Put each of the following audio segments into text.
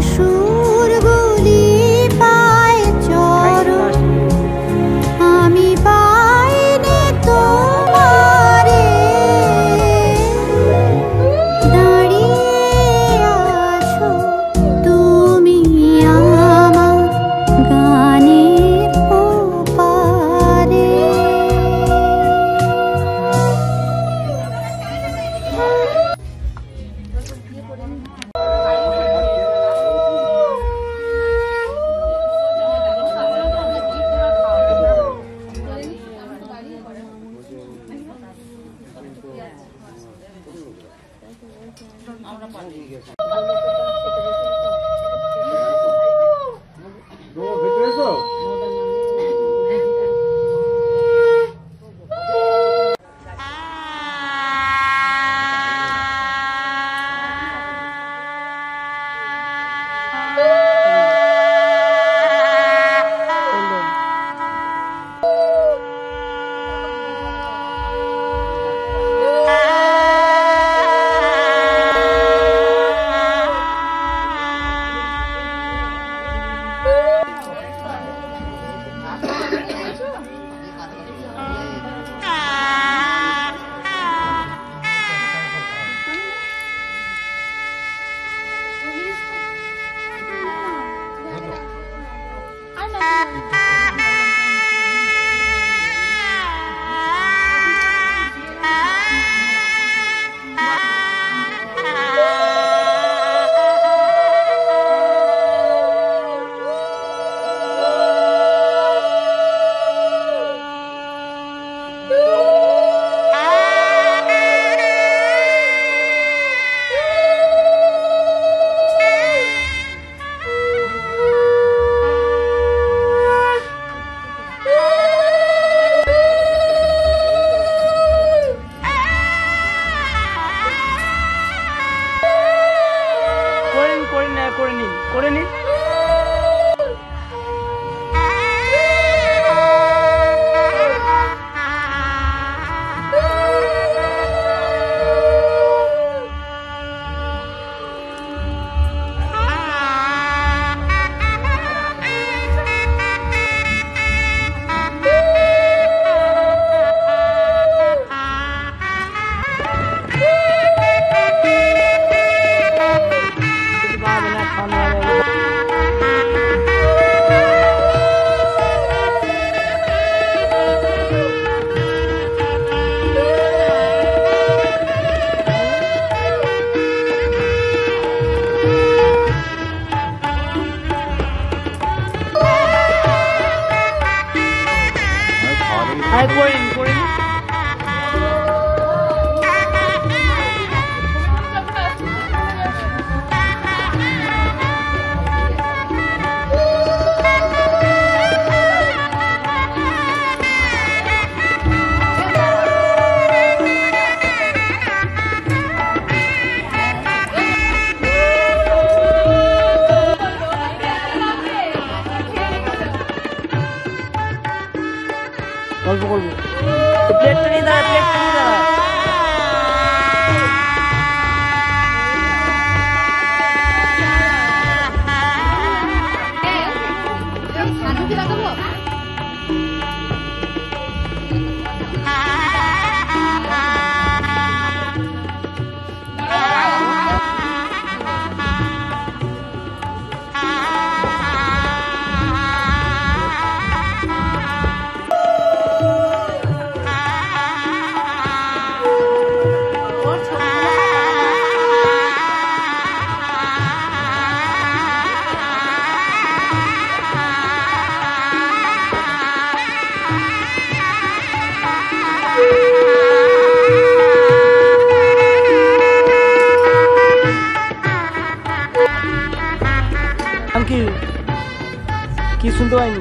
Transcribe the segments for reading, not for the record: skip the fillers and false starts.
সুরগুলি পায় চরণ আমি পাইনি তোমারে দাঁড়িয়ে আছো তুমি আমার গানের ওপারে করে নিন গল্প করবো প্লেটটা নিয়ে দাঁড়া কি শুনতে পাইনি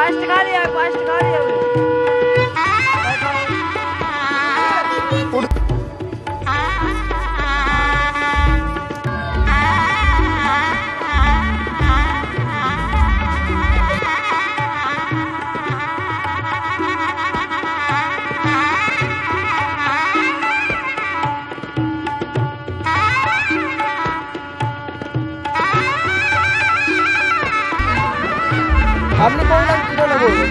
5 টাকা দিয়ে 5 টাকা দিয়ে আপনি কোন লাইন কোন বলবেন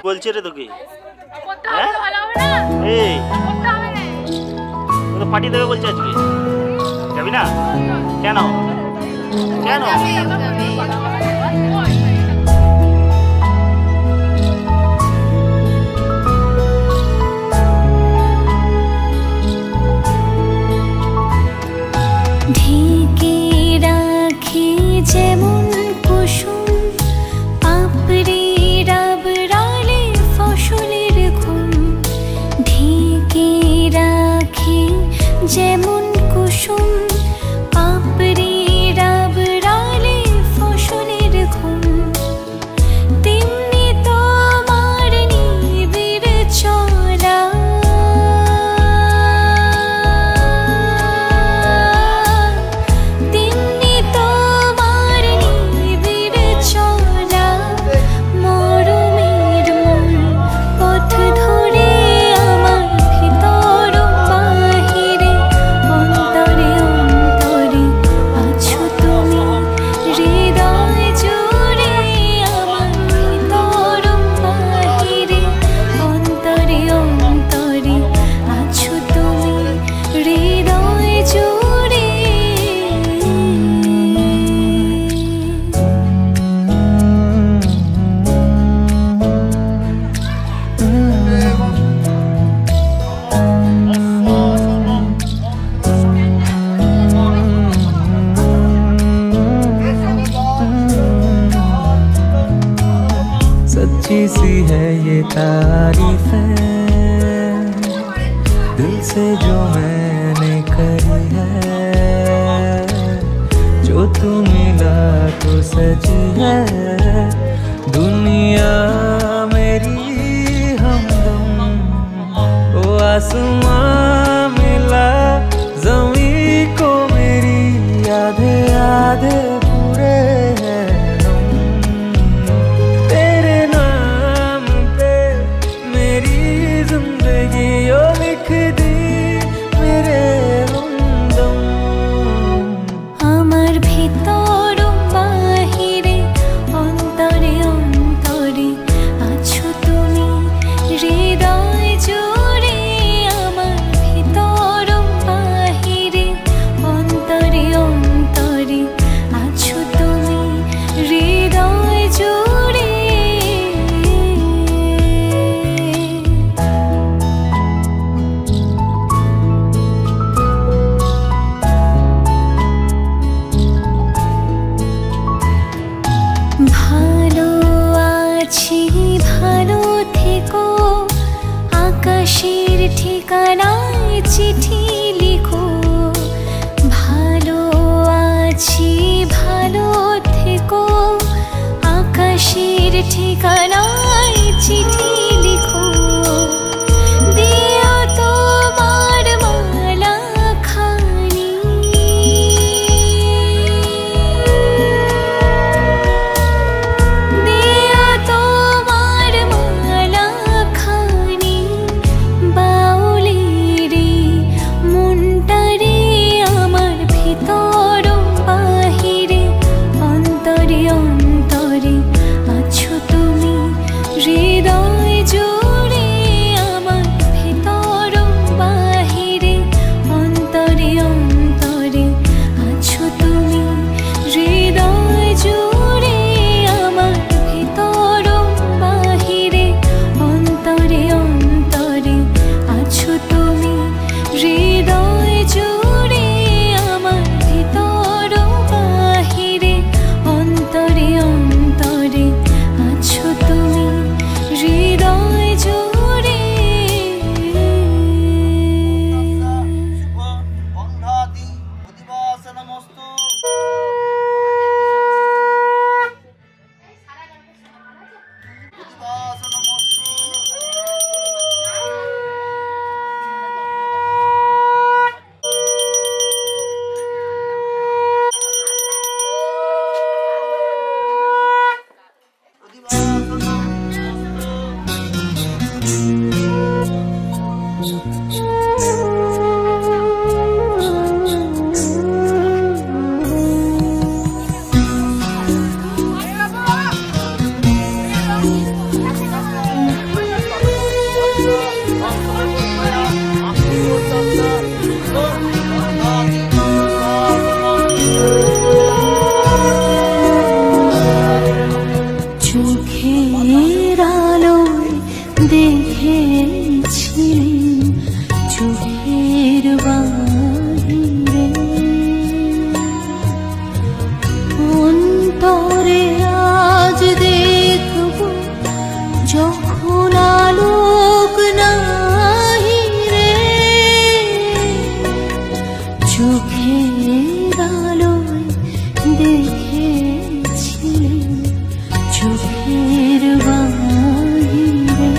বলছে রে তোকে করতে হবে তো ভালো হবে না? এই করতে হবে না। ও তো পার্টি দেবে বলছে আজকে যাবি না কেন কেন ঢেকে রাখি যেমন কুসুম পাপড়ি ডাবরালে ফসলের ঘুম ঢেকে রাখি যেমন কুসুম পাপড়ি ডাবরালে ফসলের ঘুম তেমনি তোমার নিবিড় চলা তেমনি তোমার নিবিড় চলা মরমের মূল পথ ধরে আমার ভিতর বাহিরে অন্তরে অন্তরে আছো তুমি হৃদয় জুড়ে আমার ভিতর বাহিরে অন্তরে অন্তরে আছো তুমি হৃদয় জুড়ে सच्ची सी है ये तारीफ है दिल से जो मैंने करी है जो तू मिला तो सजी है दुनिया मेरी हमदम ओ आसमां मिला ज़मीं को मेरी आधे आधे पूरे हैं तेरे नाम पे मेरी जिंदगी ओ लिख दी मेरे हमदम আমার ভিতর বাহিরে অন্তরে অন্তরে আছো তুমি হৃদয় জুড়ে আমার ভিতর বাহিরে অন্তরে অন্তরে আছো তুমি হৃদয় জুড়ে ভালো আছি ভালো থেকো আকাশের ঠিকানায় চিঠি লিখো ভালো আছি ভালো থেকো আকাশের ঠিকানায় চিঠি লিখো দিও তোমার মালা খানি দিও তোমার মালা খানি বাউলেরে মনটারে আমার ভিতর বাহিরে অন্তরে অন্তরে আছো তুমি যখন আলোক নাহি রে চোখের আলোয় দেখেছিলেন চোখের বাহিরে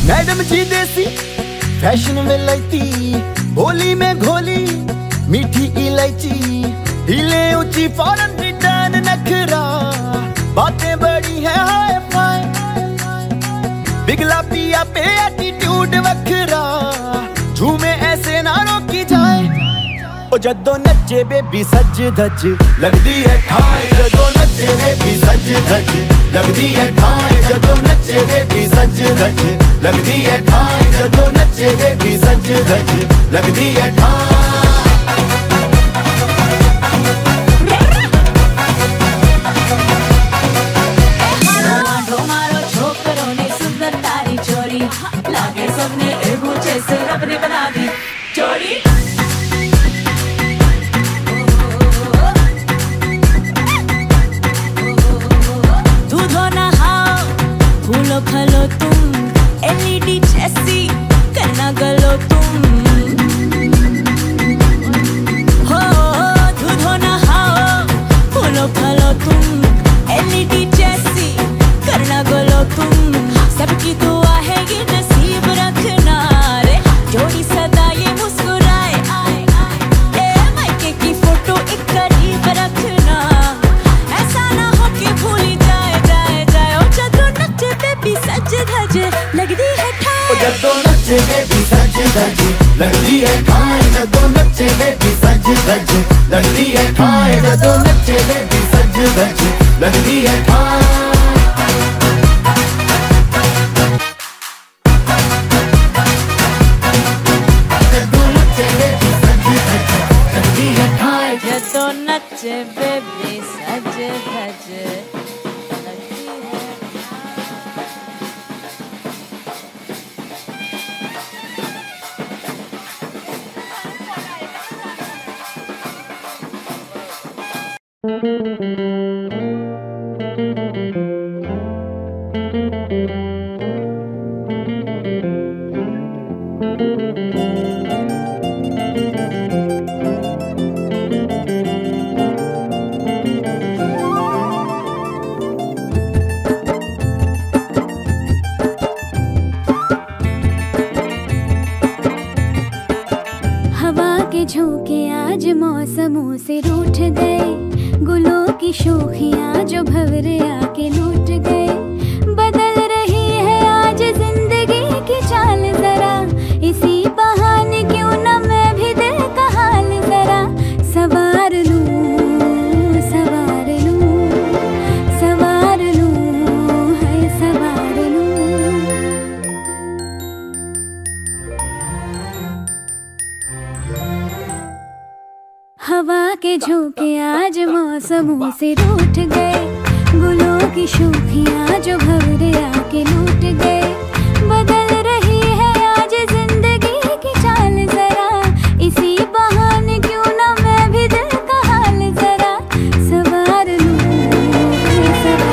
मैडम जी देसी फैशन में लैती बोली में घोली मीठी इलायची हिले ऊंची फॉरेन रिटर्न नखरा बातें बड़ी है हाय फाय बिगला पिया पे एटीट्यूड वखरा झूमे ऐसे ना रोकी जाए ओ जदों नचे बेबी सज धज लगदी है ठाए जदों नचे बेबी सज धज लगदी है ठाए जदों नचे बेबी सज धज लगदी है ठाए जदों नचे बेबी सज धज लगदी है ठाए लागे सबने एक जैसे रब ने बना दी जोड़ी दूधो नहाओ फूलो फलो तुम एलईडी जैसी करना गलो तुम लगती है ठाए जदों नचे बेबी सज धज लगती है ठाए जदों नचे बेबी सज धज लगती है ठाए जदों नचे बेबी सज धज लगती है ठाए जदों नचे बेबी सज धज हवा के झोंके आज मौसमों से रूठ गए, गुलों की शोखियां जो भंवरे आके लूट गए। बदल रही है आज जिंदगी की चाल जरा, इसी बहाने क्यों न मैं भी दिल का हाल जरा सवार लूं, सवार लूं, सवार लूं, है सवार लूं। हवा के झोंके आज मौसमों से रूठ गए, गुलों की शोखियां जो भंवरे आके लूट गए। बदल रही है आज जिंदगी की चाल जरा, इसी बहाने क्यों ना मैं भी दिल का हाल जरा सवार लूं, सवार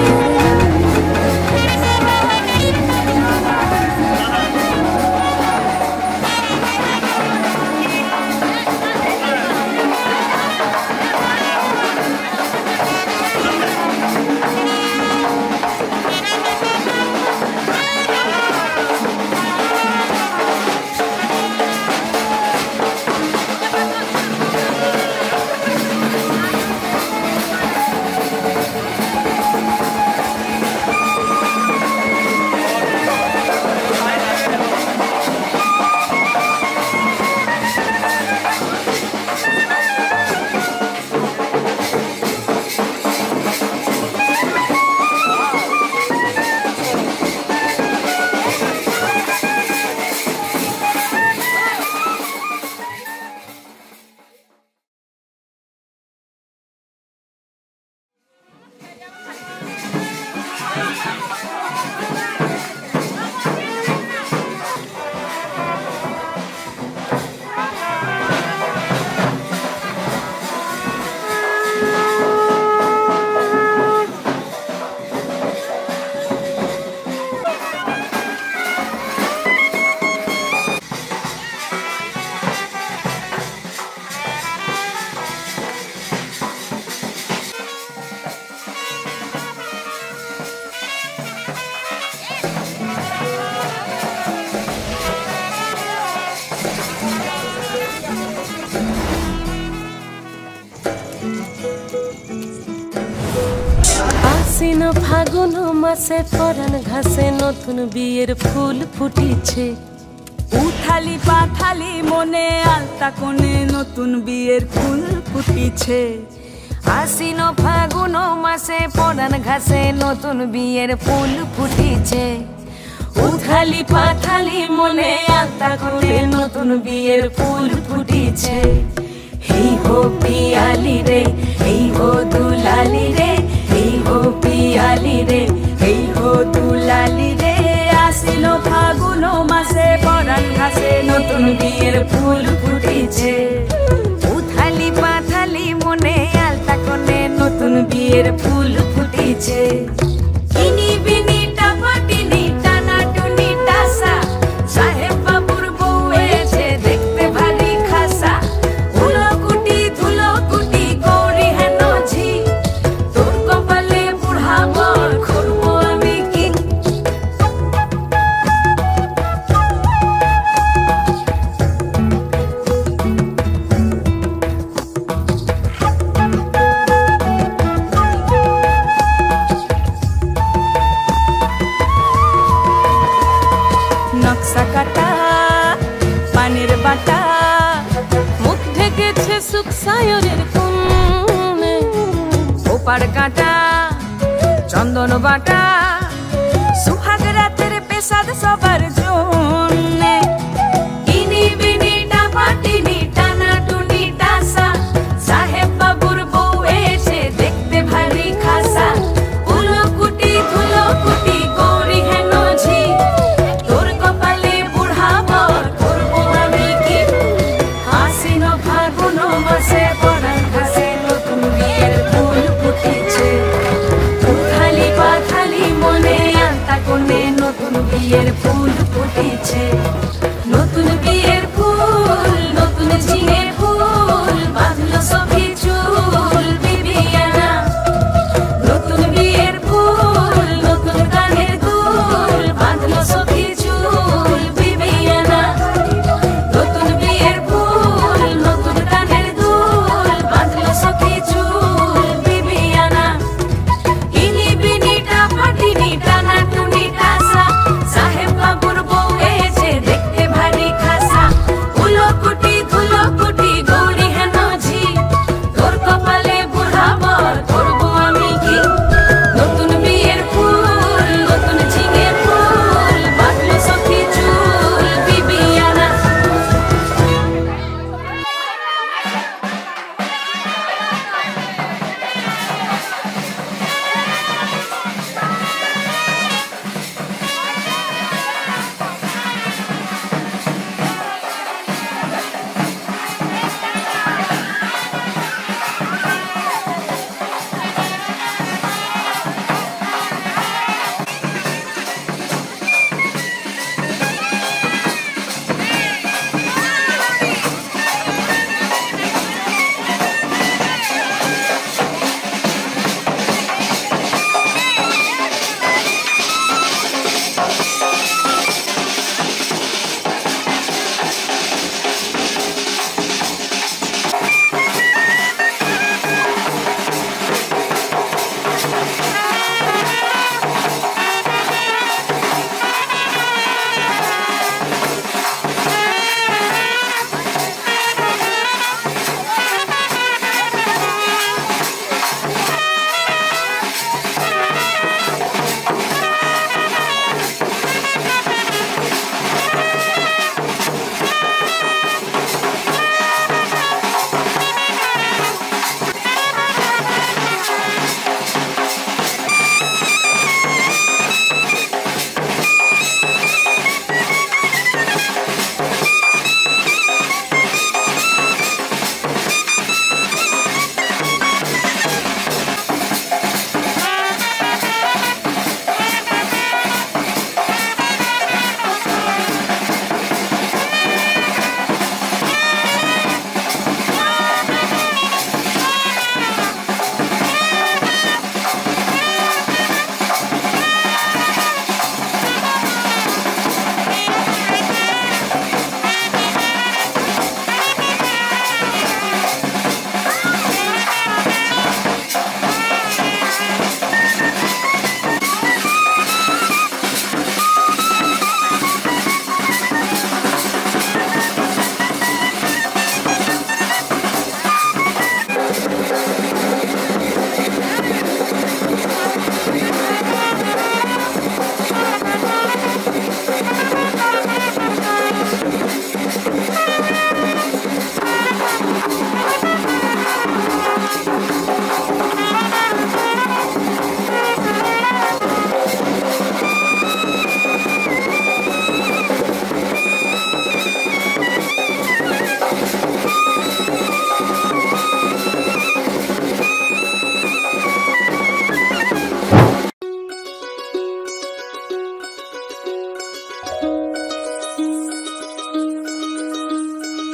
আশ্বিন ফাগুন মাসে পরাণ ঘাসে নতুন বিয়ের ফুল ফুটিছে। উথালি পাথালি মনে আলতা কোণে নতুন বিয়ের ফুল ফুটিছে। আশ্বিন ফাগুন মাসে পরাণ ঘাসে নতুন বিয়ের ফুল ফুটিছে। উথালি পাথালি মনে আলতা কোণে নতুন বিয়ের ফুল ফুটিছে। এই হো পিয়ালি রে, এই হো দুলালি রে, এই হো পিয়ালি রে, এই হো দুলালি রে। আসিল ফাগুন মাসে পরাণ ঘাসে নতুন বিয়ের ফুল ফুটিছে। উথালি পাথালি মনে আলতা কোণে নতুন বিয়ের ফুল ফুটিছে। ইনি বিনি টাপাটিনি টানা টুনি টাসা, সাহেব বাবুর বউ এসে দেখতে ভারী খাসা। ধুলো কুটি গৌরী হেন ঝি, তোর কপালে বুড়া বর করবো আমি কি। সায়রের কোণে ওপার কাটা চন্দন বাটা সুহাগ রাতের পেশাদ সবার জন্যে ইনি বিনি টাপাটিনি টানা টুনি টাসা সাহেব বাবুর বউ এসে দেখতে ভারী খাসা উলো কুটি ধুলো কুটি গৌরী হেন ঝি তোর কপালে বুড়া বর করবো আমি কি আশ্বিন ফাগুন মাসে পরাণ ঘাসে নতুন বিয়ের ফুল ফুটেছে উথালি পাথালি মনে আনতা কোণে নতুন বিয়ের ফুল ফুটেছে নতুন বিয়ের ফুল নতুন ঝিঙে ফুল বাঁধলো সখী চুল বিবিয়ানা নতুন বিয়ের ফুল নতুন কানের দুল বাঁধলো সখী চুল বিবিয়ানা নতুন বিয়ের ফুল নতুন কানের দুল বাঁধলো সখী চুল বিবিয়ানা ইনি বিনি টাপাটিনি টানা টুনি টাসা সাহেব বাবুর বউ এসে দেখতে ভারী খাসা উলো কুটি ধুলো কুটি গৌরী হেন ঝি তোর কপালে বুড়া বর করবো আমি কি নতুন বিয়ের ফুল নতুন ঝিঙে ফুল বাঁধলো সখী চুল বিবিয়ানা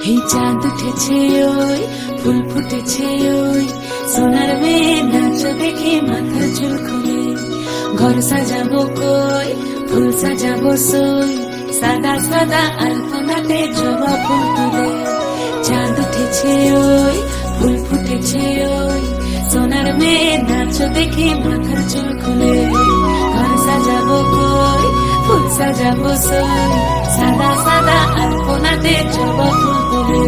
এই চাঁদ উঠেছে ওই ফুল ফুটেছে ওই সোনার মেয়ে নাচ দেখে মাথা চুল খুলে ঘর সাজাবো কই ফুল সাজাবো সই সাদা সাদা আলপনাতে জবা ফুল তুলে চাঁদ উঠেছে ওই ফুল ফুটেছে ওই সোনার মেয়ে নাচ দেখে মাথার চুল খুলে ঘর সাজাবো কই ফুল সাজাবো সই সাদা সাদা আলপনাতে জবা ফুল তুলে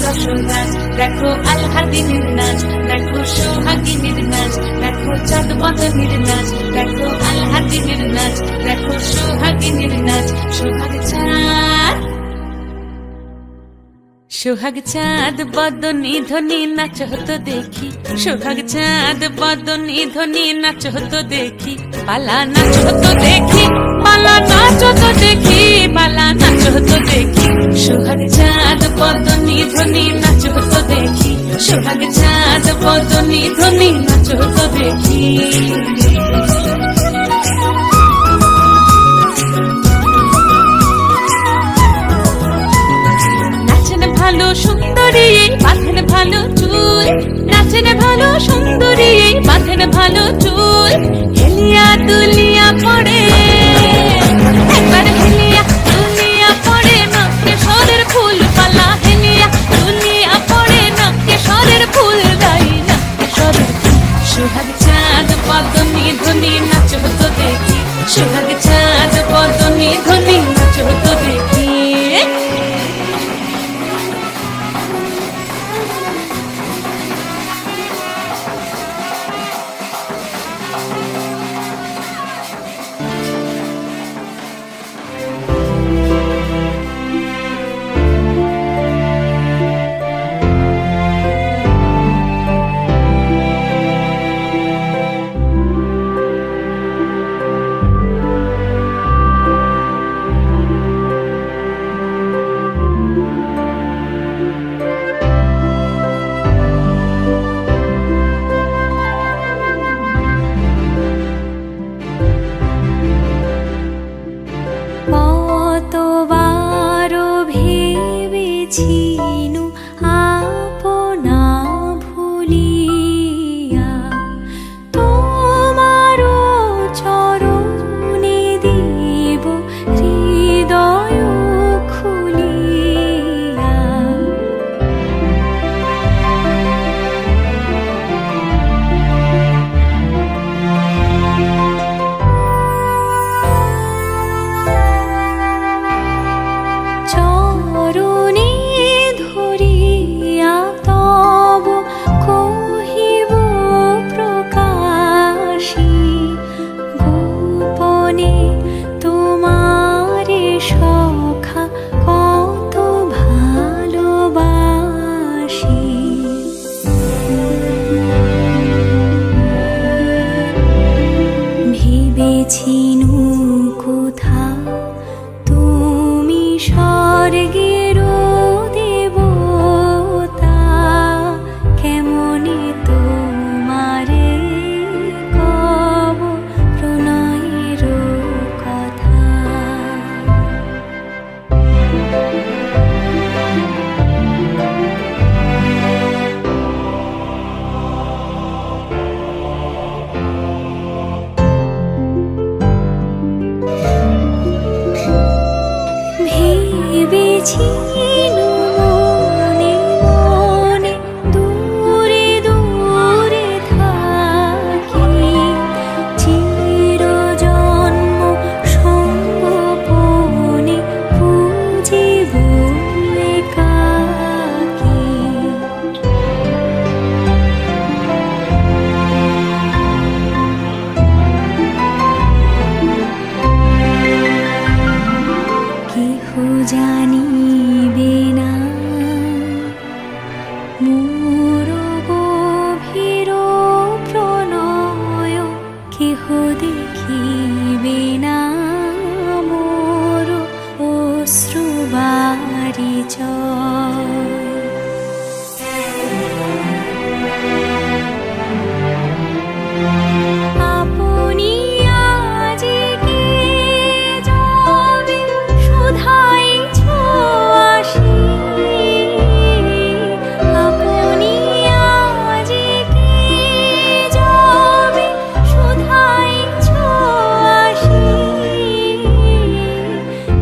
রসর নাচ, দেখো আলহাদিনের নাচ, দেখো সোহাগিনীর নাচ, দেখো চাঁদ বদনের নাচ, দেখো আলহাদিনের নাচ, দেখো সোহাগিনীর নাচ। সোহাগ চাঁদ, সোহাগ চাঁদ বদনী ধ্বনি নাচ হতো দেখি, সোহাগ চাঁদ বদনী ধ্বনি নাচ হতো দেখি, পালা নাচ হতো দেখি, পালা নাচ হতো দেখি, পালা নাচ হতো দেখি। সোহাগ চাঁদ বদনী ধ্বনি নাচ হতো দেখি, সোহাগ চাঁদ বদনী ধ্বনি নাচ হতো দেখি। ভালো সুন্দরী বাঁধেন ভালো চুল, নাচেন ভালো সুন্দরী বাঁধেন ভালো চুল, হেলিয়া দুলিয়া পড়ে একবার হেলিয়া দুলিয়া পড়ে নাকে সরের ফুল পালা, হেলিয়া দুলিয়া পড়ে নাকে সরের ফুল গাই নাকে সরের ফুল। সোহাগ চাঁদ বদনী ধ্বনি নাচ হতো দেখি, সোহাগ চাঁদ বদনী ধ্বনি নাচ হতো দেখি।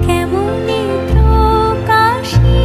কেমনি প্রকাশী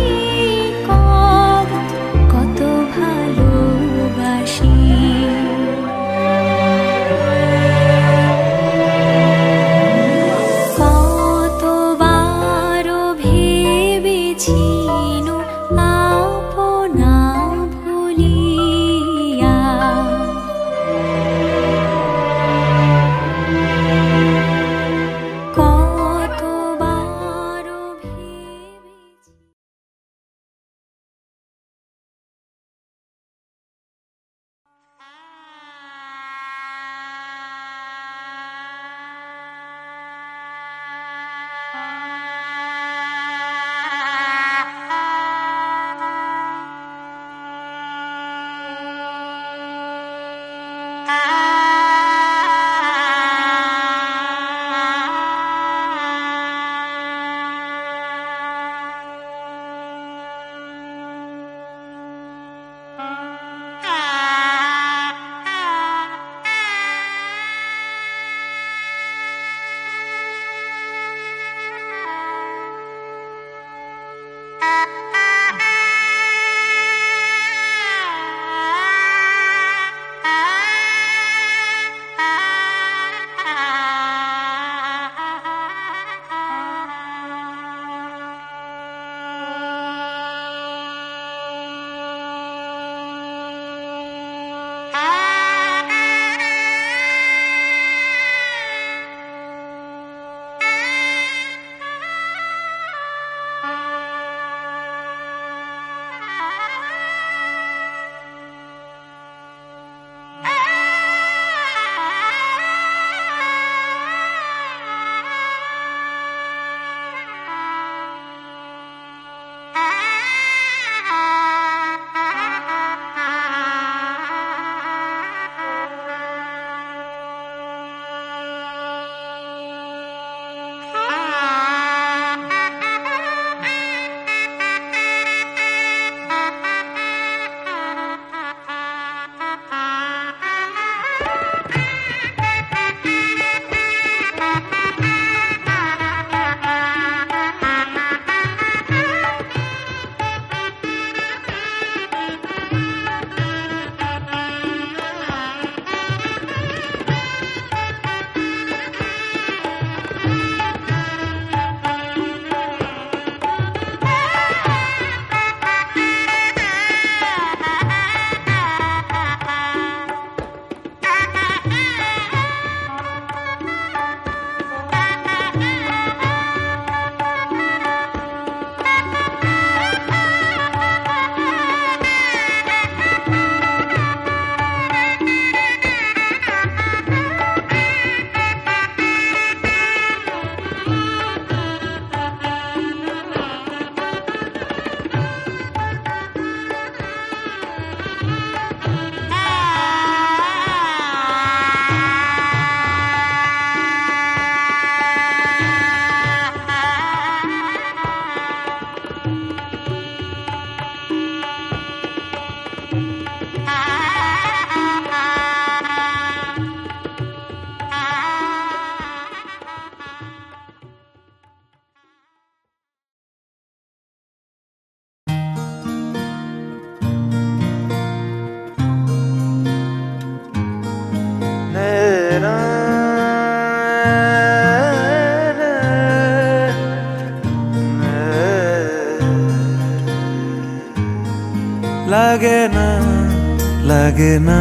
লাগে না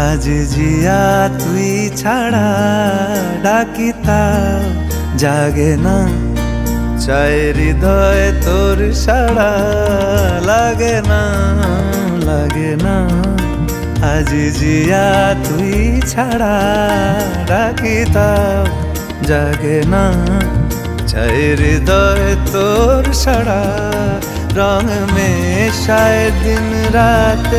আজ জিয়া তুই ছাড়া ডাকি তাও জাগে না চাই হৃদয় তোর সাড়া লাগে না আজ জিয়া তুই ছাড়া ডাকি তাও জাগে না চাই হৃদয় তোর সাড়া রং মেশায় দিন রাত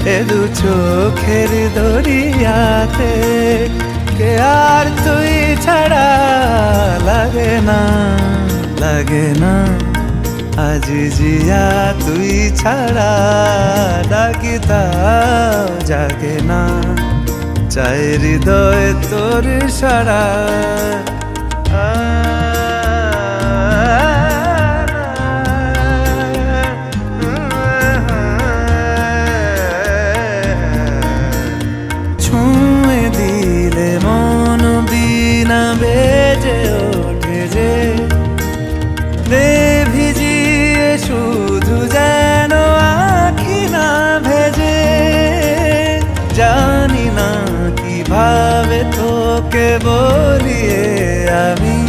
এ দু চোখের দরিয়াতে কে আর তুই ছাড়া লাগে না আজ জিয়া তুই ছাড়া ডাকি তাও জাগে না চাই হৃদয় তোর সাড়া বেজে ওঠে যে ভিজিয়ে শুধু যেন আখি না ভেজে জানি না কিভাবে তোকে বলিয়ে আমি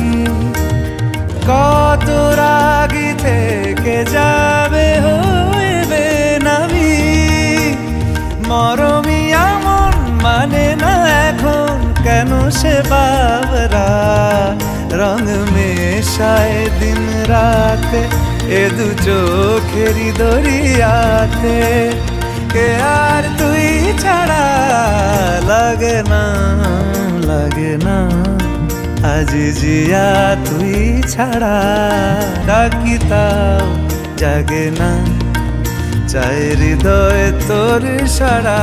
কত রাগি থেকে যাবে হইবে নামি মরমিয়া মন মানে না এখন কেন সে বাবরা রং মেশায় দিন রাতে এ দু চোখেরি দরিয়াতে কে আর তুই ছাড়া লাগে না আজ জিয়া তুই ছাড়া ডাকি তাও জাগে না চাই হৃদয় তোর সাড়া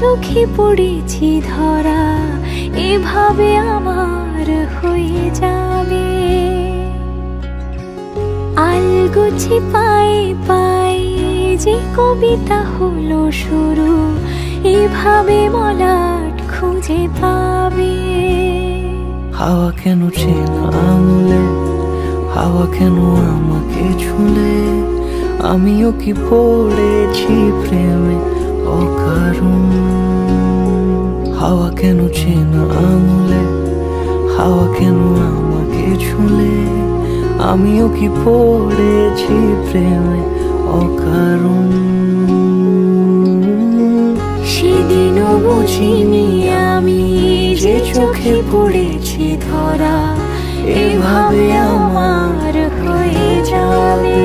চোখে পড়েছি ধরা, এভাবে আমার হয়ে যাবে। আলগোছে পায়ে পায়ে যে কবিতা হলো শুরু, এভাবে মলাট খুঁজে পাবে। হাওয়া কেন চেনা আঙুলে, হাওয়া কেন আমাকে ছুলে, আমিও কি পড়েছি প্রেমে অকারণ। হাওয়া কেন চেনা আঙুলে, হাওয়া কেন আমাকে ছুলে, আমিও কি পড়েছি প্রেমে অকারণ। সেদিনও বুঝিনি আমি যে চোখে পড়েছি ধরা, এভাবে আমার হয়ে যাবে।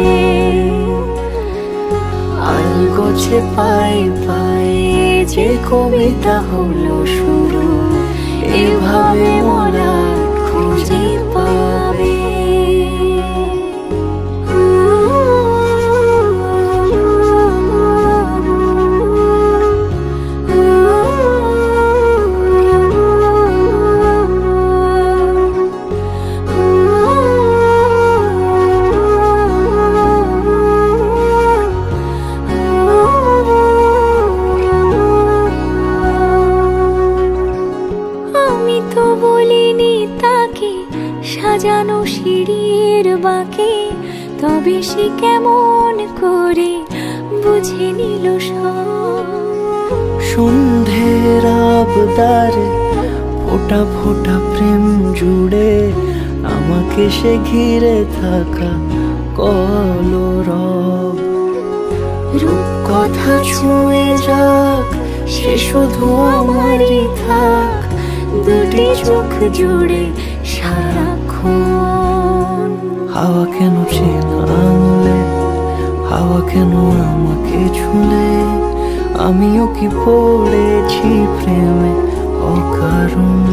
আলগোছে পায়ে পায়ে যে কবিতা হলো শুরু, এভাবে মলাট খুঁজে পাবে। সাজানো সিঁড়ির বাঁকে, তবে সে কেমন করে বুঝে নিল সব। সন্ধ্যের আবদারে ফোটা ফোটা প্রেম জুড়ে, আমাকে সে ঘিরে থাকা কলরব। রূপকথা ছুঁয়ে যাক, সে শুধু আমারই থাক, দুটি চোখ জুড়ে সারাক্ষণ। হাওয়া কেন চেনা আঙুলে, হাওয়া কেন আমাকে ছুলে, আমিও কি পড়েছি প্রেমে অকারণ।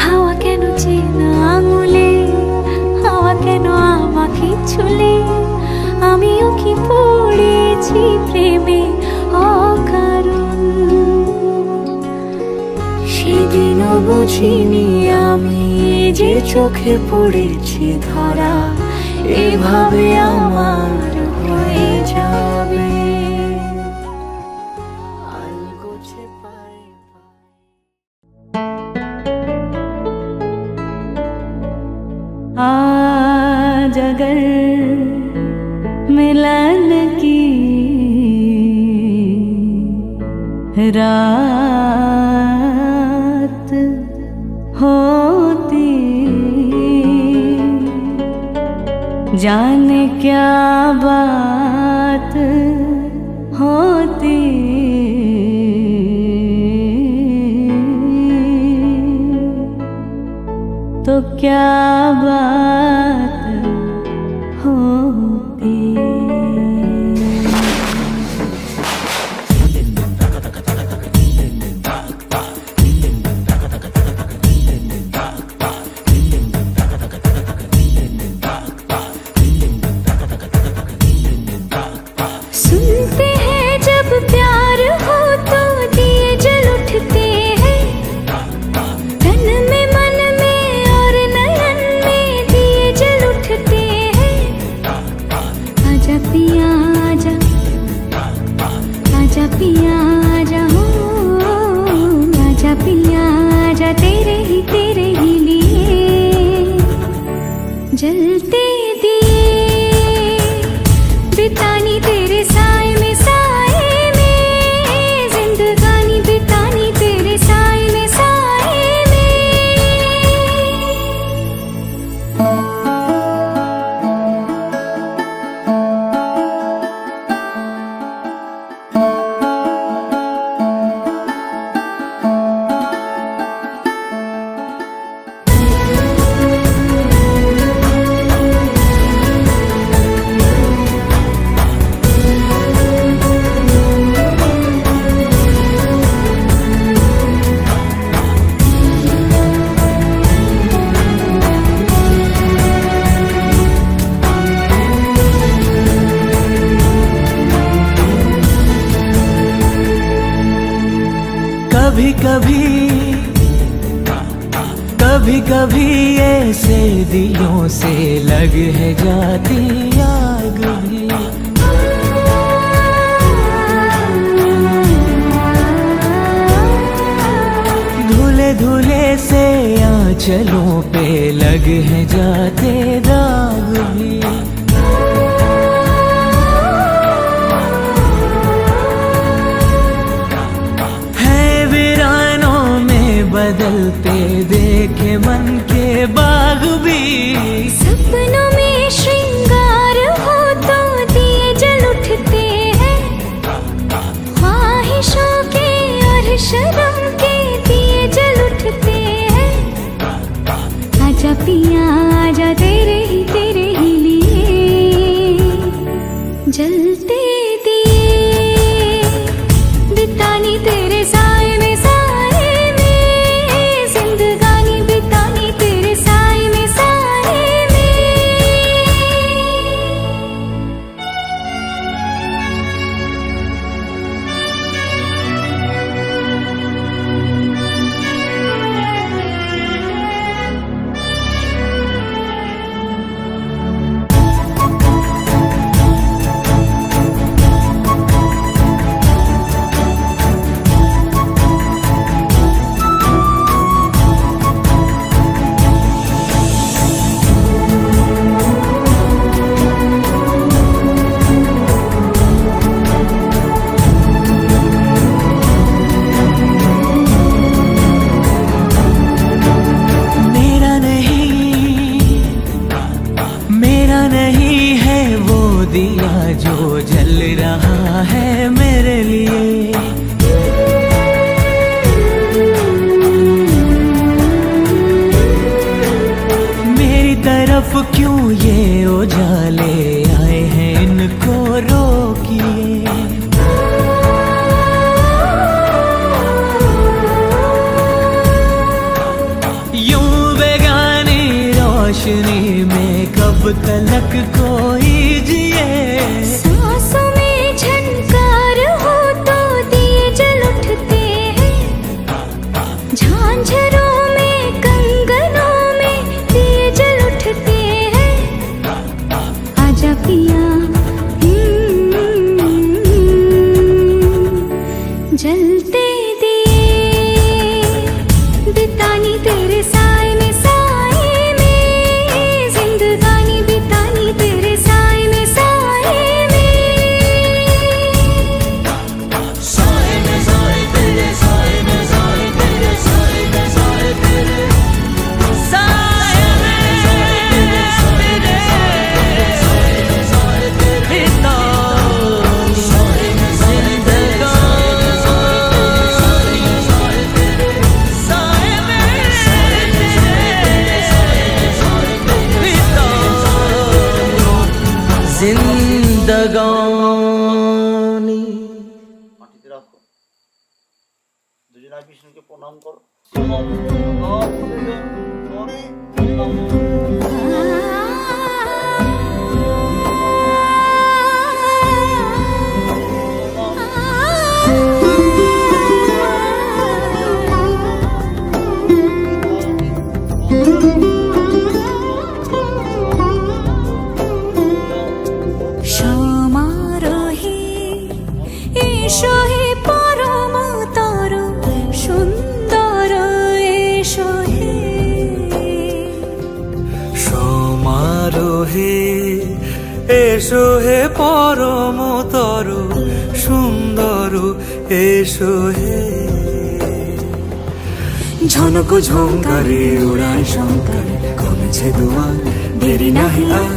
হাওয়া কেন চেনা আঙুলে, হাওয়া কেন আমাকে ছুলে, আমিও কি পড়েছি প্রেমে অকারণ। সেদিনও বুঝিনি আমি যে চোখে পড়েছি ধরা, এভাবে আমার হয়ে যাবে। আলগোছে পায়ে आज अगर मिलन की रात होती, जाने क्या बात होती। तो क्या बात होती। सुनते हैं जब प्यार हो तो दिए जल उठते हैं, तन में मन में और नयन में दिए कभी कभी ऐसे दिलों से लग है जाती आग भी। धुले धुले से आंचलों पे लग है जाते दाग भी। बदलते देखे मन के बाग भी। सपनों में श्रृंगार हो तो दिए जल उठते हैं, ख्वाहिशों के और शर्म के दिए जल उठते हैं। आजा पिया आजा तेरे ही लिए जलते दिए, बितानी तेरे साए में दिया जो जल रहा है मेरे लिए। मेरी तरफ क्यों ये उजाले आए हैं, इनको रोकिए। यूं बेगानी रोशनी में कब तलक कोई सांसों में झनकार हो तो दिए जल उठते हैं, झांझरों में कंगनों में दिए जल उठते हैं। आजा पिया जलते दिए, बितानी तेरे साए में जिंदगानी बितानी तेरे साए में जिंदगानी। মাটিতে রাখো, দুজনে বিষ্ণুকে প্রণাম করো। এসো হে পরম তরু সুন্দর, এসো হে ঝনক ঝঙ্কারে উড়ায় শঙ্কর, কমেছে দুয়ার দেরি নাহি আর।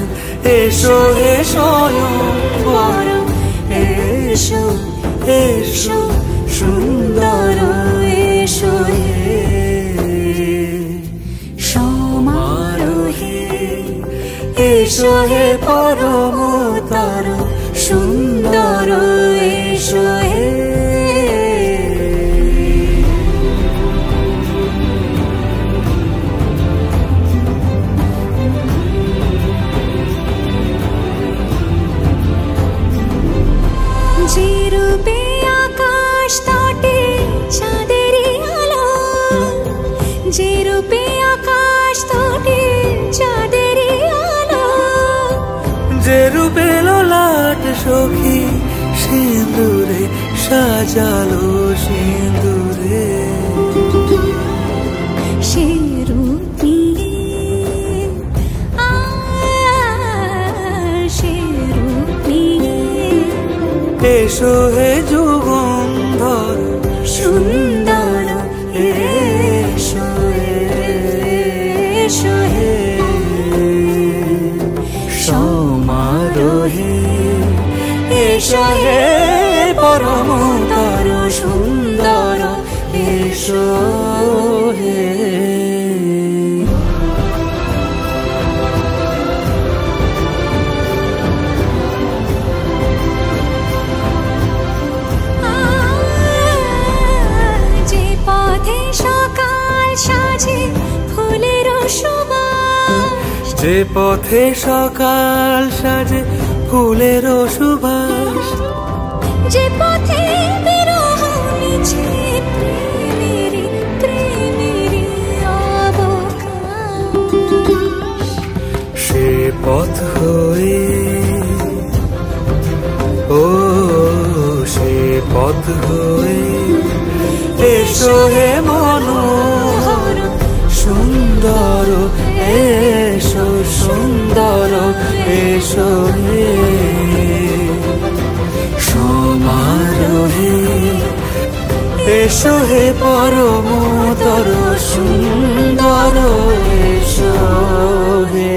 এসো হে স্বয়ং পরম, এসো এসো সুন্দর, এসো হে সমারোহে। এসো হে পরম তরু সুন্দর, এসো হে যে রূপে আকাশ তটে চাঁদেরই সখী সিঁদুরে সাজালো সিঁদুরে সে রূপ নিয়ে সে রূপ নিয়ে এসো হে যুগন্ধর সুন্দর এসো এসো হে সমারোহে এসো হে পরমতর সুন্দর এসো হে যে পথে সকাল সাজে ফুলের সুবাস যে পথে সকাল সাজে ফুলের সুবাস যে পথে বিরহ মিছে প্রেমেরই প্রেমেরই অবকাশ সে পথ হয়ে ও সে পথ হয়ে এসো হে মনোহর সুন্দর এসো সুন্দর এসো হে সমারোহে এসো হে পরমতর সুন্দর এসো হে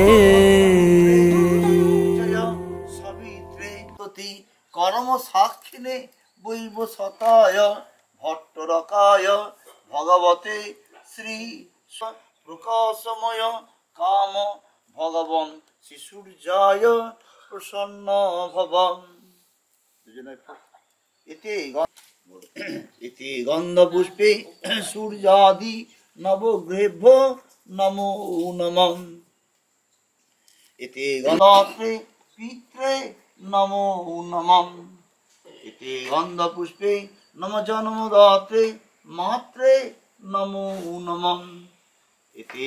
সাবিত্রী প্রতি কর্ম সাক্ষিণে বৈব সতায় ভট্টরকায় ভগবতে শ্রী প্রকাশময় কাম ভগবন শিশুর্যায় প্রসন্ন ভবন ইতি গন্ধপুষ্পে সূর্যাদি নবগ্রেভ্য নমো নমঃ ইতি গন্ধপুষ্পে পিত্রে নমো নমঃ ইতি গন্ধপুষ্পে নম জন্মদাত্রে মাত্রে নমো নমঃ ইতি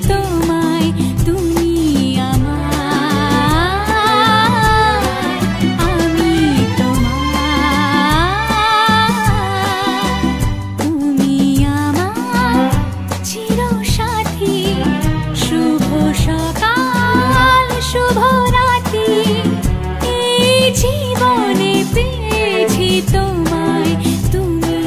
তোমায় তুমি আমার আমি তোমার তুমি আমার চিরসাথী শুভ সকাল শুভ রাতি এই জীবনে পেয়েছি তোমায় তুমি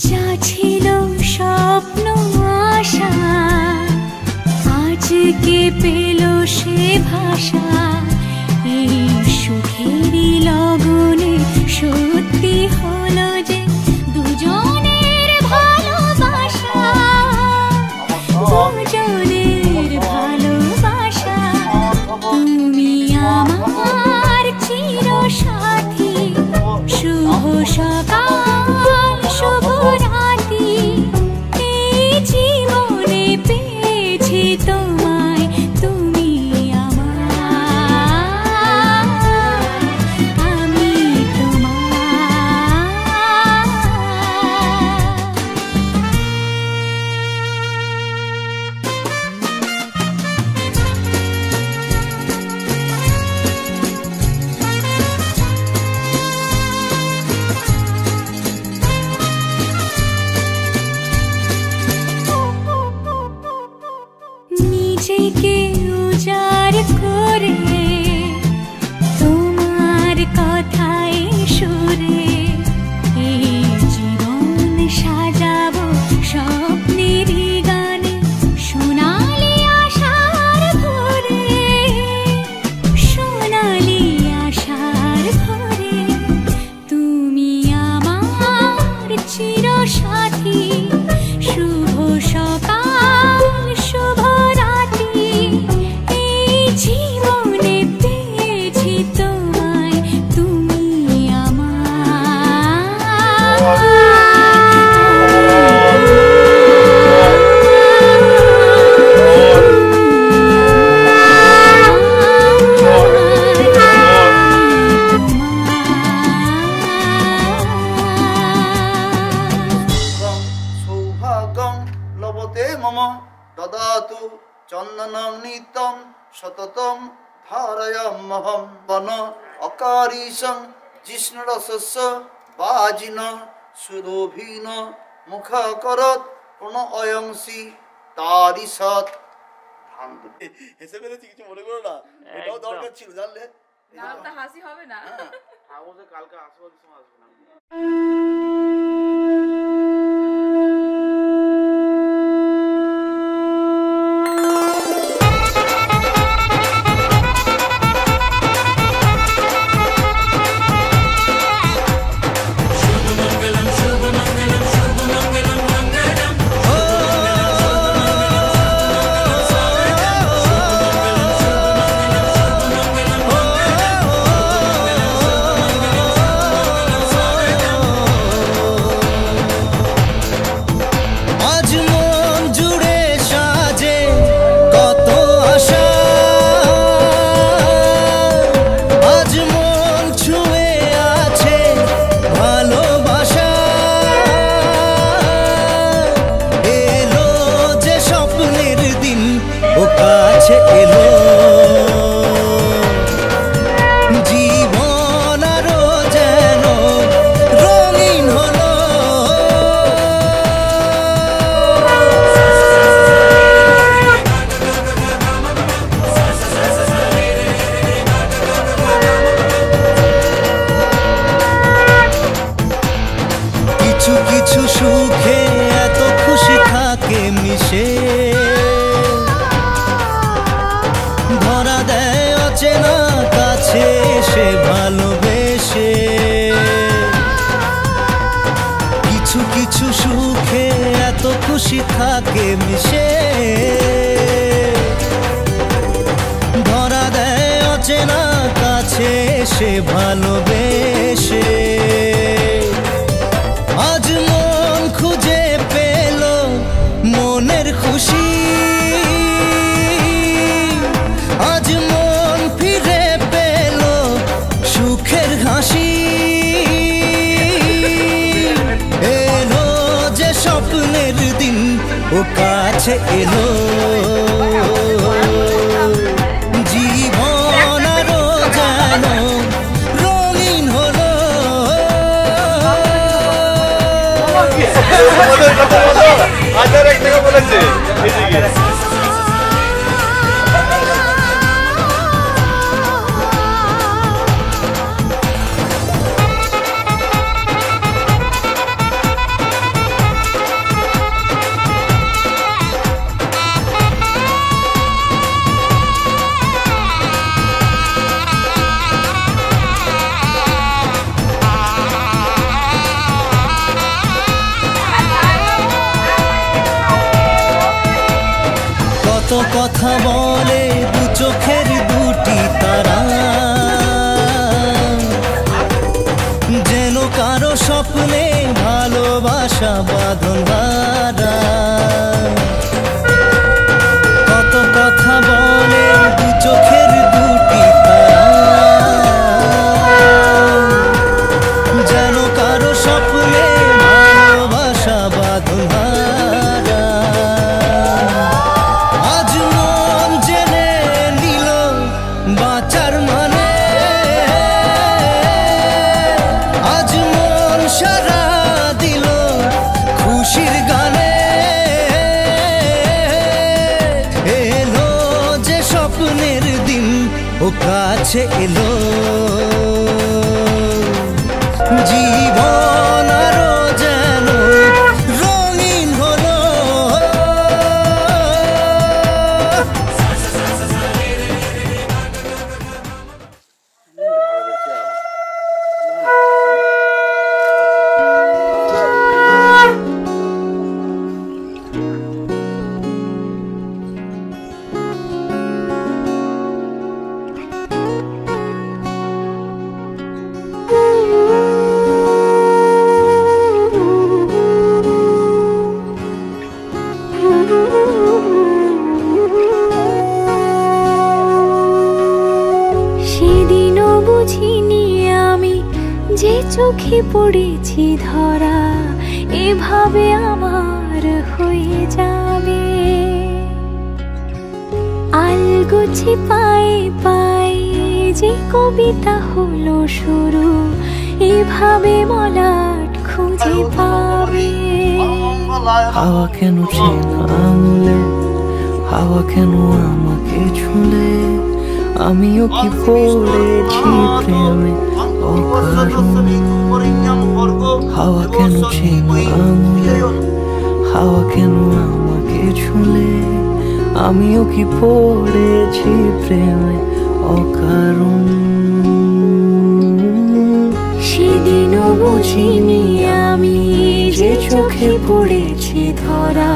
যা ছিল স্বপ্ন আশা আজকে পেল সে ভাষা এই সুখেরই লগনে সত্যি হলো যে দুজনের ভালোবাসা দুজনের ভালোবাসা তুমি আমার চিরসাথী শুভ সকাল শুভ রাতি এই জীবনে পেয়েছি তোমায় তুমি আমার আমি তোমার চন্দনম নিতম সততম ধারয়ামহম বন অকারিশং জিষ্ণুরসস্য বাজিন সুরভিন মুখাকরত প্রণয়ংসি তারিসৎ। হেসে ফেলেছি, কিছু মনে করো না, এটাও দরকার ছিল জানলে। নামটা হাসি হবে না। ঠাকুর কালকে আসবো, আসবো না। থাকে মিশে ধরা দেয় অচেনা কাছে সে ভালোবেসে। আজ মন খুঁজে পেল মনের খুশি, আজ মন ফিরে পেল সুখের হাসি। এলো যে স্বপ্নের দিন ও কাছে এলো, জীবন আরো যেন রঙিন হলো। কথা বলে দু চোখের দুটি তারা, যেন কারো স্বপ্নে ভালোবাসা বাঁধন হারা। কত কথা বলে দু চোখের দুটি তারা, যেন কারো স্বপ্নে ভালোবাসা বাঁধন হারা। বাঁচার মানে আজ মন সারা দিল খুশির গানে। এলো যে স্বপ্নের দিন ও কাছে এলো, জীবন আরো যেন রঙিন হলো। চোখে পড়েছি ধরা, এভাবে আমার হয়ে যাবে। আলগোছে পায়ে পায়ে যে কবিতা হলো শুরু, এভাবে মলাট খুঁজে পাবে। হাওয়া কেন চেনা আঙুলে, হাওয়া কেন আমাকে ছুলে, আমিও কি পড়েছি প্রেমে অকারণ। হাওয়া কেন চেনা আঙুলে, হাওয়া কেন আমাকে ছুলে, আমিও কি পড়েছি প্রেমে অকারণ। সেদিনও বুঝিনি আমি যে চোখে পড়েছি ধরা,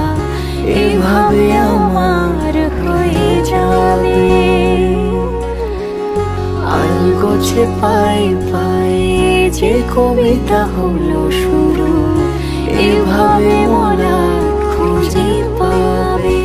এভাবে আমার হয়ে যাবে। আলগোছে পায়ে পায়ে যে কবিতা হলো শুরু, এভাবে মলাট খুঁজে পাবে।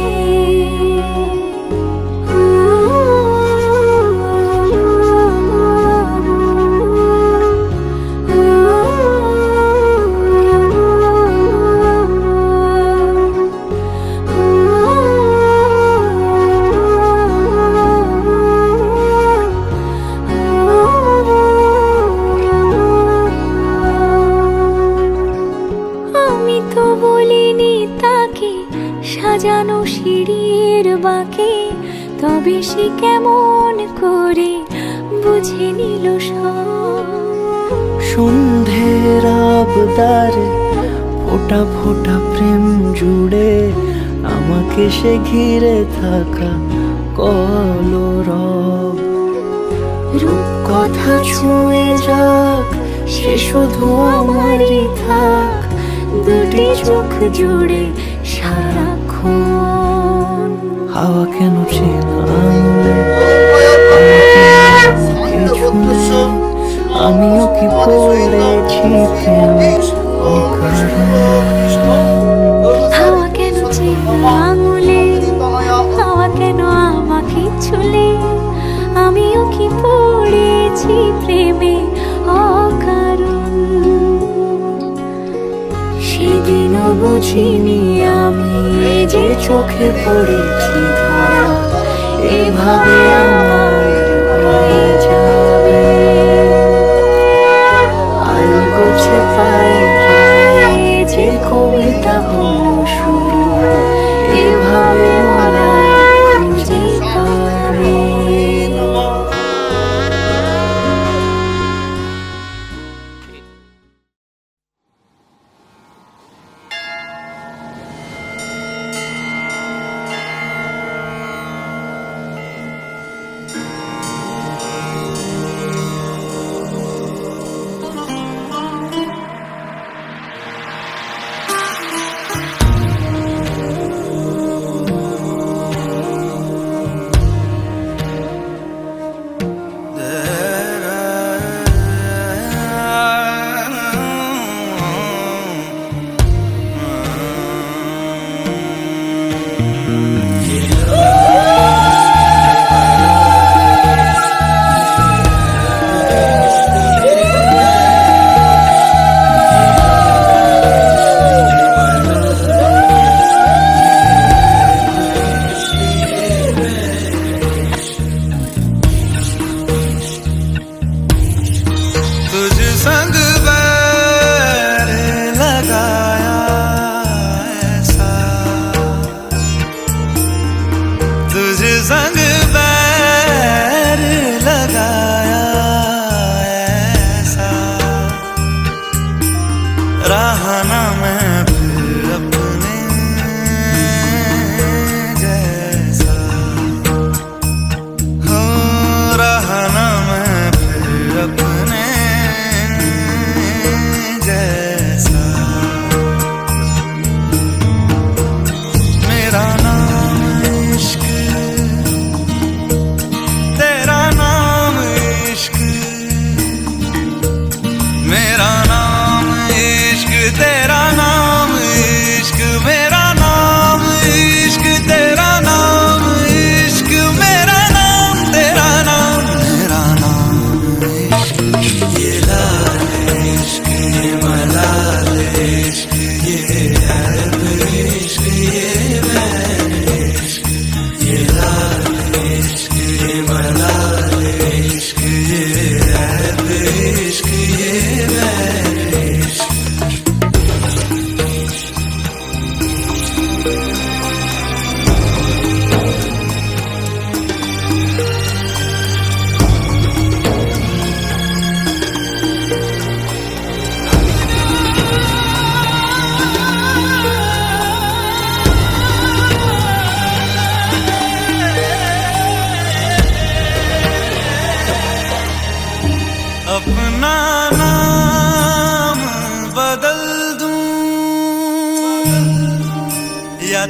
সাজানো সিঁড়ির বাঁকে, তবে সে কেমন করে বুঝে নিল সব। সন্ধ্যের আবদারে ফোটা ফোটা প্রেম জুড়ে, আমাকে সে ঘিরে থাকা কলরব। রূপ কথা ছুঁয়ে যাক, সে শুধু আমারই থাক, দুটি চোখ জুড়ে সারাক্ষণ। হাওয়া কেন চেনা আঙুলে, আমিও কি পড়েছি প্রেমে অকারণ। হাওয়া কেন চেনা আঙুলে, হাওয়া কেন আমাকে ছুলে, আমিও কি পড়েছি প্রেমে অকারণ। সেদিনও বুঝিনি আমি যে চোখে পড়েছি ধরা, এভাবে আমার হয়ে যাবে। আলগোছে পায়ে পায়ে যে কবিতা হলো শুরু, এভাবে মলাট খুঁজে পাবে।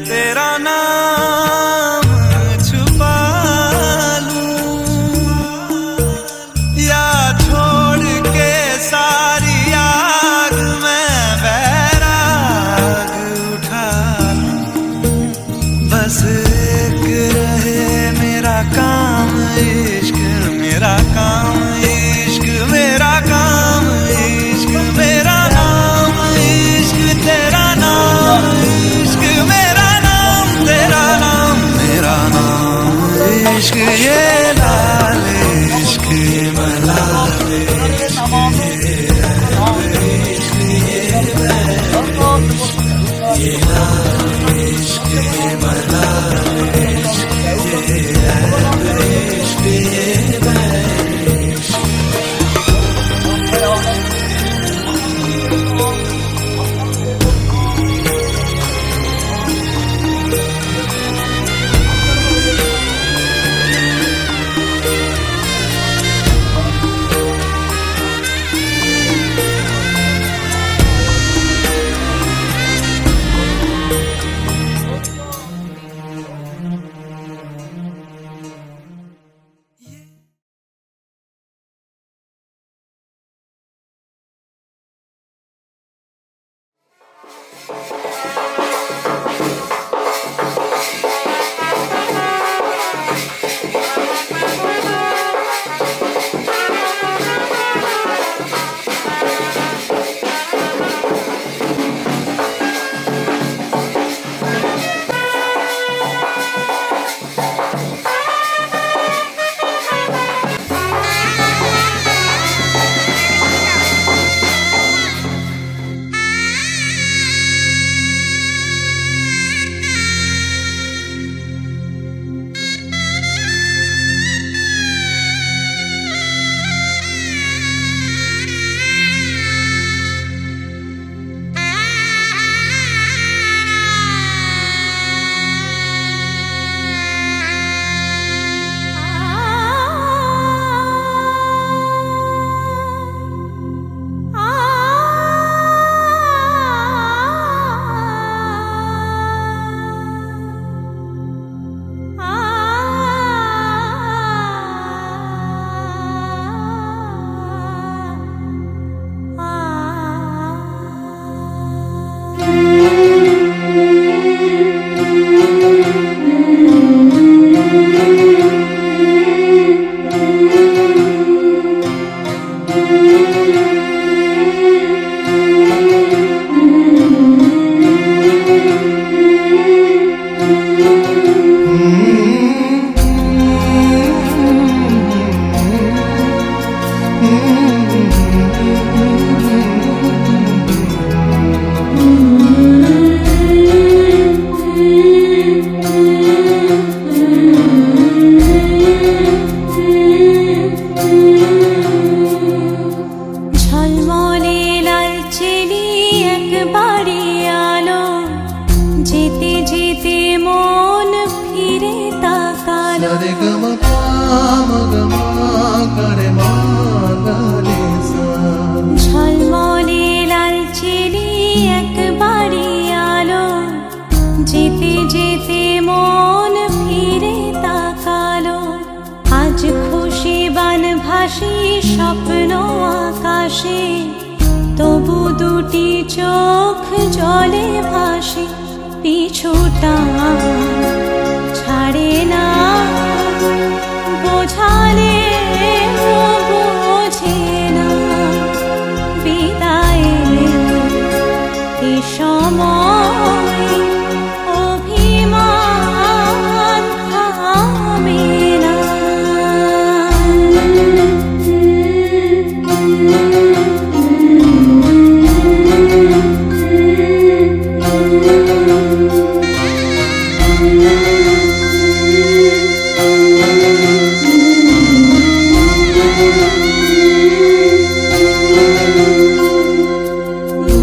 तेरा नाम छुपा लूं या छोड़ के सारी आग में बैराग उठा लूं। बस एक रहे मेरा काम इश्क, मेरा काम इश्क, मेरा काम इश्क, मेरा नाम इश्क, तेरा नाम इश्क, मेरा नाम तेरा नाम, मेरा नाम इश्क, ये लाल इश्क, ये मलाल इश्क, ये रब इश्क, ये लाल इश्क, ये मलाल इश्क, ये रब इश्क, ये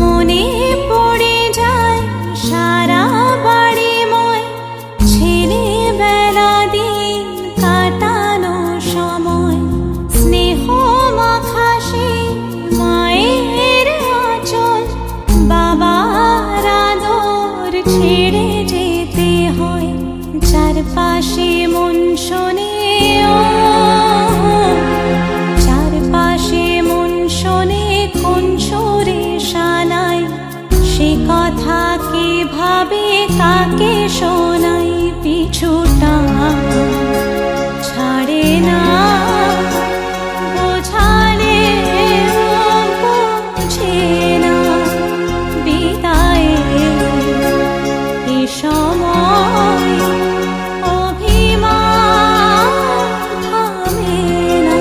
মনে পড়ে যায় চারপাশে মন শোনে চারপাশে মন শোনে কোন সুরে শানাই সে কথা কে ভাবে কাকে শোনাই পিছুটা ছাড়ে না বোঝালে বুঝে না বিদায়ে এ সময় অভিমান থামে না।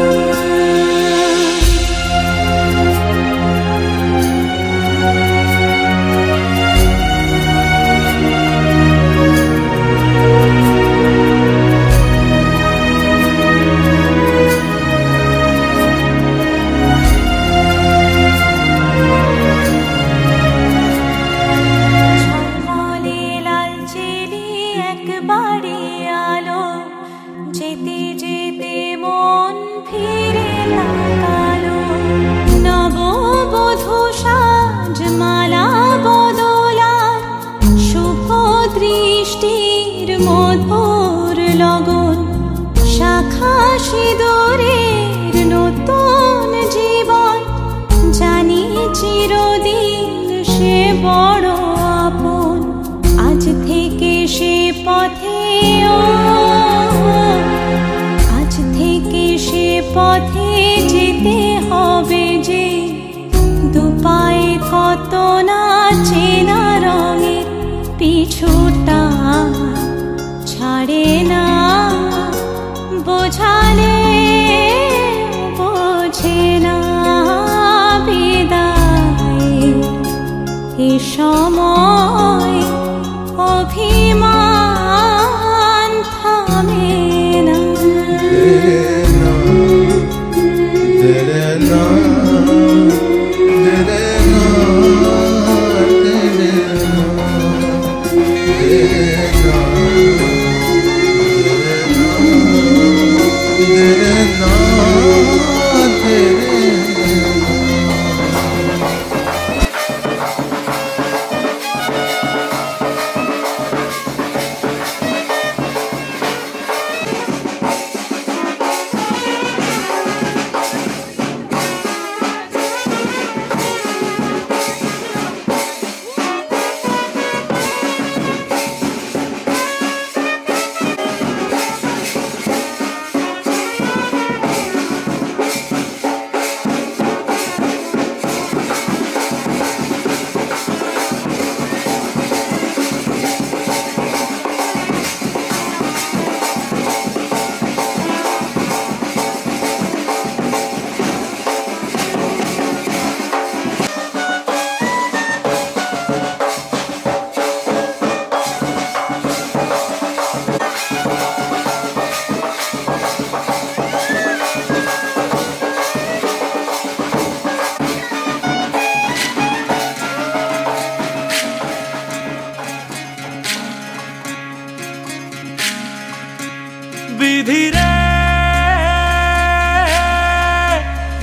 ঝলমলে লালচেলি একবারে আলো যেতে যেতে মন ফিরে তাকালো নববধূ সাজমালা বদলার শুভ দৃষ্টির মধুর লগন শাখা সিঁদুরের নতুন জীবন জানি চিরদিন সে বড় আপন আজ থেকে সে পথে আজ থেকে সে পথে যেতে হবে যে দুপায়ে কত না চেনা রঙের পিছুটা ছাড়ে না বোঝালে বোঝে না বিদায় এ সময় অভিমান থামে না। বিধি রে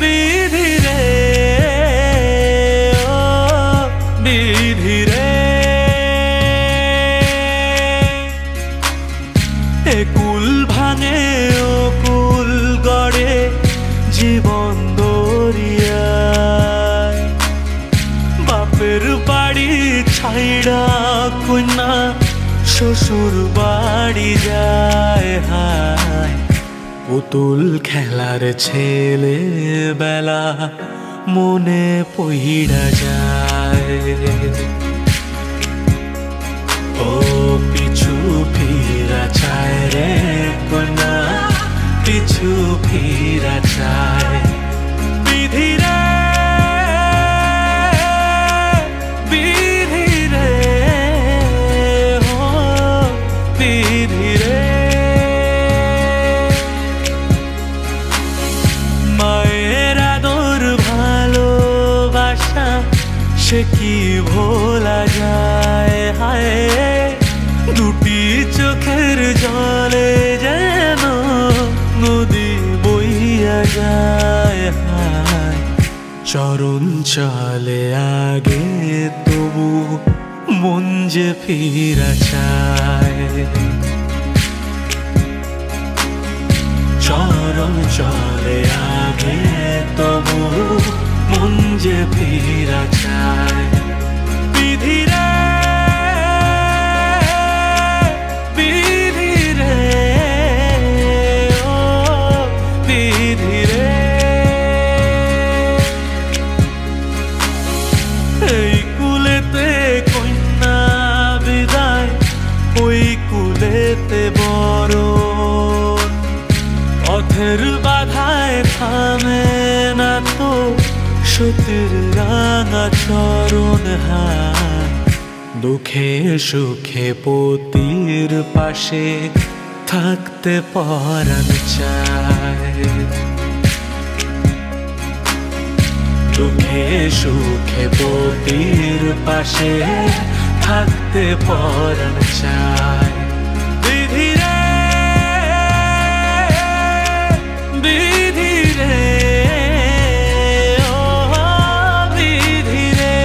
বিধি রে ও বিধি রে এ কুল ভাঙে ও কুল গড়ে জীবন দরিয়ায় বাপের বাড়ি ছাইড়া কন্যা শ্বশুর বাড়ি যায় হায় পুতুল খেলার ছেলে বেলা মনে পইড়া যায় ও পিছু ফিরা চায় রে কন্যা পিছু ফিরা চায় বিধি রে বিধি রে বিধি রে মায়ের আদর ভালোবাসা সে কি ভোলা যায় হায় দুটি চোখের জলে যেন নদী বইয়া যায় হায় চরণ চলে আগে তবু মন যে ফিরা চায় চরণ চলে আগে তবু মন যে ফিরা চায় বিধিরে বিধিরে ও বিধিরে এই কুলেতে কন্যা বিদায় ওই কুলেতে বড় পথের বাধায় থামে না তো সতীর রাঙা চরণ হাত দুঃখে সুখে পতির পাশে থাকতে পরাণ চায় দুঃখে সুখে পতির পাশে থাকতে পরাণ চায় বিধিরে বিধিরে ও বিধিরে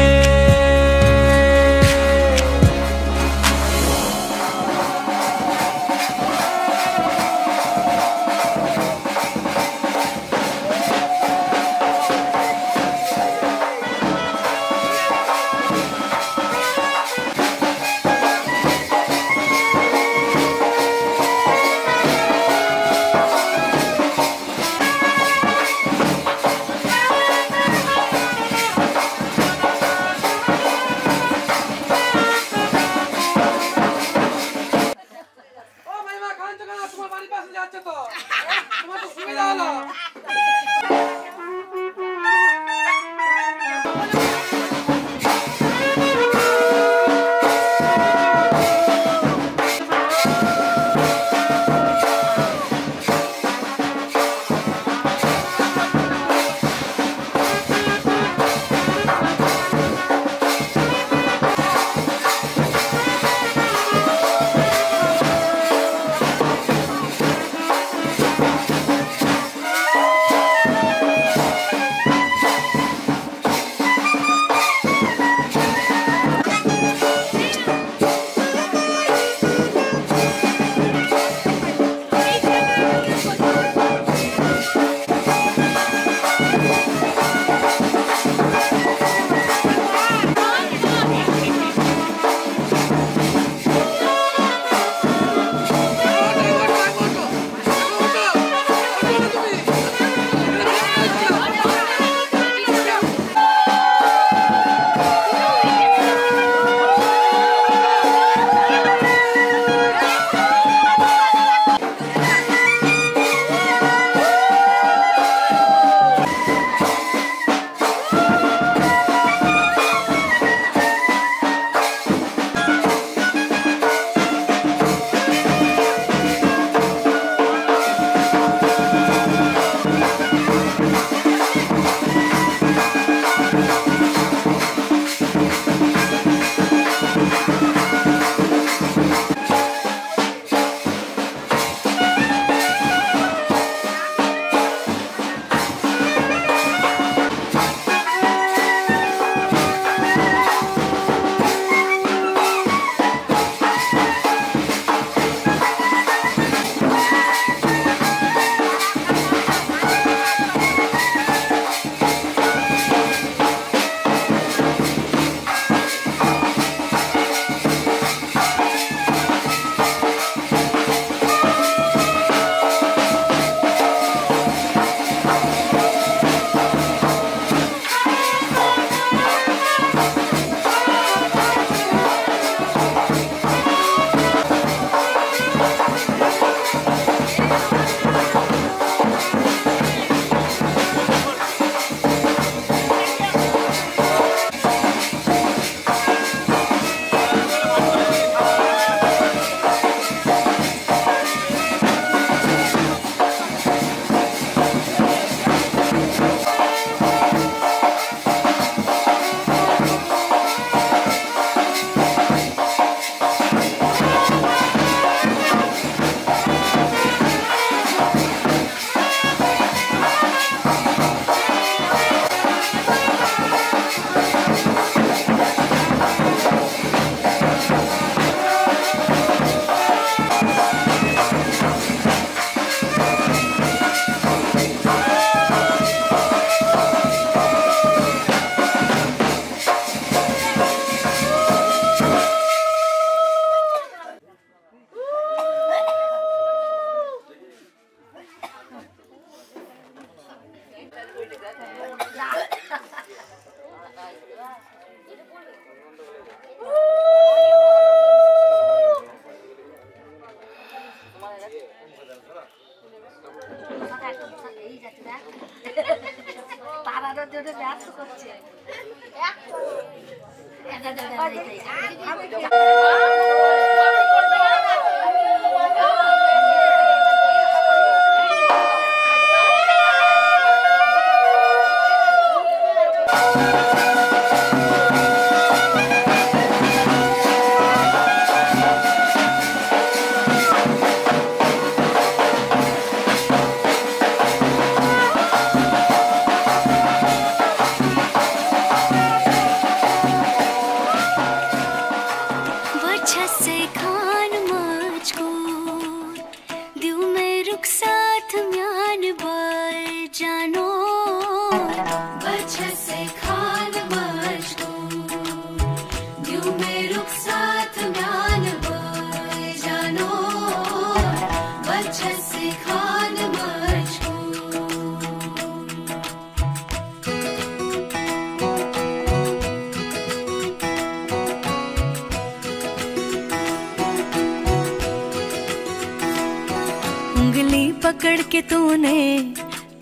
पकड़ के तूने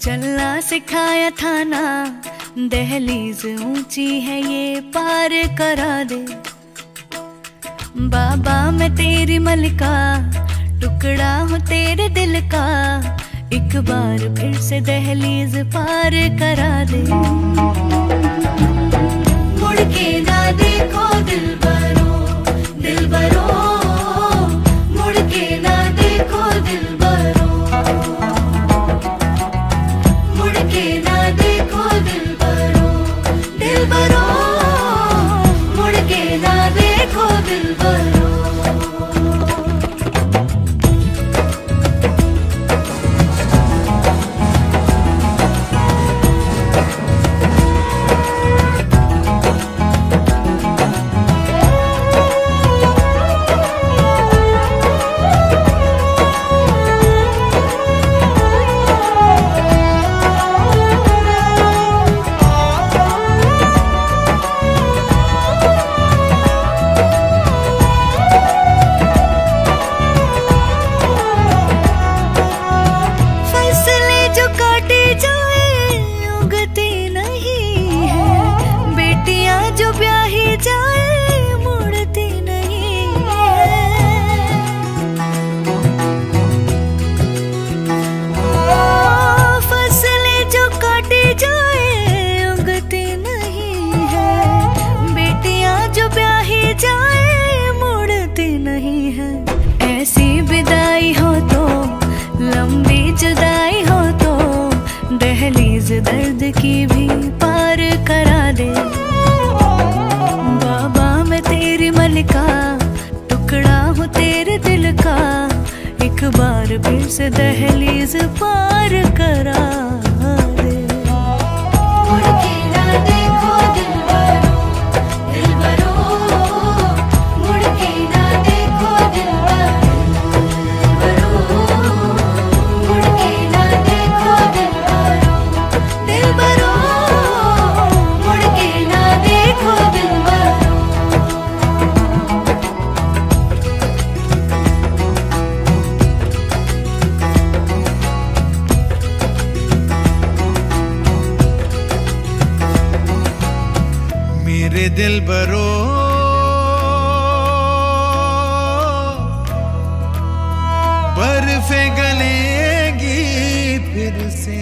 चलना सिखाया था ना, दहलीज ऊंची है ये पार करा दे। बाबा मैं तेरी मलिका, टुकड़ा हूँ तेरे दिल का, एक बार फिर से दहलीज पार करा दे। मुड़ के ना देखो दिलबरो, दिलबरो, मुड़ के ना देखो दिलबरो, मुड़ के ना देखो दिलबरो, दिलबरो, मुड़ के ना देखो दिलबरो। दर्द की भी पार करा दे। बाबा मैं तेरी मलिका, टुकड़ा हूँ तेरे दिल का, एक बार फिर से दहलीज पार करा दे। मुड़ के ना देखो दिलबरो, दिलबरो, मुड़ के ना देखो दिलबरो, मुड़ के ना देखो दिलबरो, दिलबरो, मुड़ के ना देखो दिलबरो। मेरे दिलबरो बर्फे गलेगी फिर से,